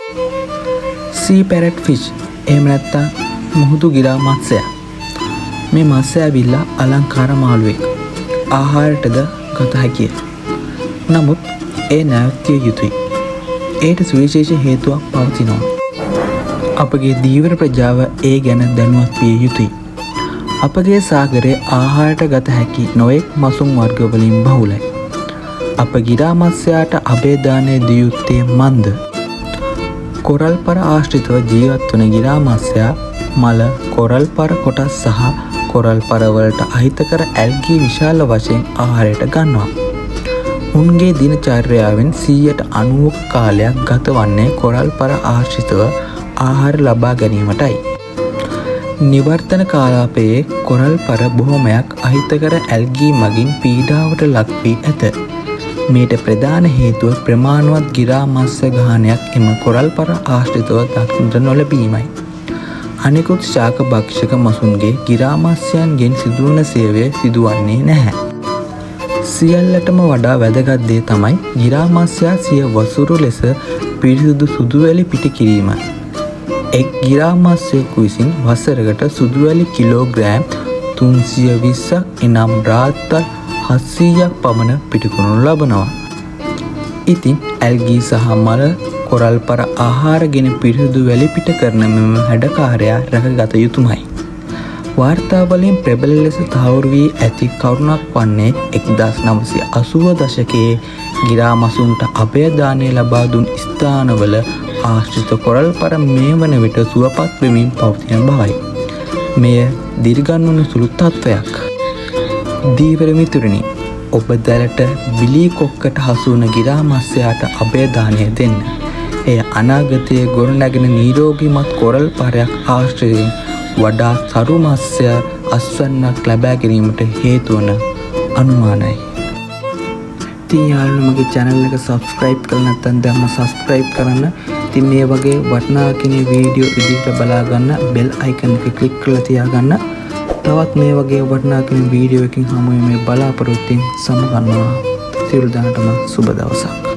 sea parrot fish එහෙම නැත්නම් මුහුදු ගිරා මත්ස්‍යයා. මේ මත්ස්‍යයා ඇවිල්ලා අලංකාර මාළුවෙක්. ආහාරයටද ගත හැකිය. නමුත් ඒ නැවතිය යුතුයි. ඒට සුවිශේෂ හේතුවක් පවතිනවා. අපගේ දීවර ප්‍රජාව ඒ ගැන දැනුවත් විය යුතුයි. අපගේ සාගරයේ ආහාරයට ගත හැකි නොයෙක් මසුන් වර්ග වලින් බහුලයි. අප ගිරා මත්ස්‍යයාට අබේදානය දිය යුත්තේ මන්ද? කොරල් පර ආශ්‍රිතව ජීවත් වන ගිරා මත්ස්‍යයා මල, කොරල් පර කොටස් සහ කොරල් පර වලට අහිතකර ඇල්ගී විශාල වශයෙන් ආහාරයට ගන්නවා. උන්ගේ දිනචර්යාවෙන් 90% කාලයක් ගත වන්නේ කොරල් පර ආශ්‍රිතව ආහාර ලබා ගැනීමටයි. නිවර්තන කාලාපයේ කොරල් පර බොහොමයක් අහිතකර ඇල්ගී මගින් පීඩාවට ලක් වී ඇත. මේට ප්‍රධාන හේතුව ප්‍රමාණවත් ගිරා මත්ස්‍ය ගහනයක් එම කොරල් පර ආශ්‍රිතව දක්නට නොලැබීමයි. අනෙකුත් ශාක භක්ෂක මසුන්ගේ ගිරා මත්ස්‍යයන්ගෙන් සිදුවන සේවය සිදුවන්නේ නැහැ. සියල්ලටම වඩා වැදගත් දේ තමයි ගිරා මත්ස්‍යයා සිය වසුරු ලෙස පිරිසිදු සුදු වැලි පිට කිරීම. එක් ගිරා මත්ස්‍යයෙකු විසින් වසරකට සුදු වැලි කිලෝග්‍රෑම් 320ක් එනම් රාත්තල් 700ක් පමණ පිටකරනු ලබනවා. ඉතින් ඇල්ගී සහ මල කොරල් පර ආහාරගෙන පිරිසිදු වැලි පිට කරන මෙම හැඩකාරයා රැකගත යුතුමයි. වාර්තා වලින් ප්‍රබල ලෙස තහවුරු වී ඇති කරුණක් වන්නේ 1980 දශකයේ ගිරා මසුන්ට අභයදානය ලබා දුන් ස්ථානවල ආශ්‍රිත කොරල් පර මේ වන විට සුවපත් වෙමින් පවතින බවයි. මෙය දීර්ඝන්වන සුළු තත්ත්වයක්. දීවර මිතුරනි, ඔබ දැලට බිලී කොක්කට හසු වන ගිරා මත්ස්‍යයාට අභයදානය දෙන්න. එය අනාගතයේ ගොඩනැගෙන නිරෝගීමත් කොරල් පරයක් ආශ්‍රයෙන් වඩා සරු මත්ස්‍ය අස්වැන්නක් ලබා ගැනීමට හේතු වන අනුමානයි. ඉතින් යාළුවෝ මගේ channel එක subscribe කරලා නැත්නම් දැන්ම subscribe කරන්න. ඉතින් මේ වගේ වටිනා කෙනෙක් වීඩියෝ ඉදිරියට බලා ගන්න bell icon එක click කරලා තියාගන්න. තවත් මේ වගේ වටිනා කෙනෙක් වීඩියෝ එකකින් හමු වෙමු බලාපොරොත්තුෙන් සමු ගන්නවා. සියලු දෙනාටම සුබ දවසක්.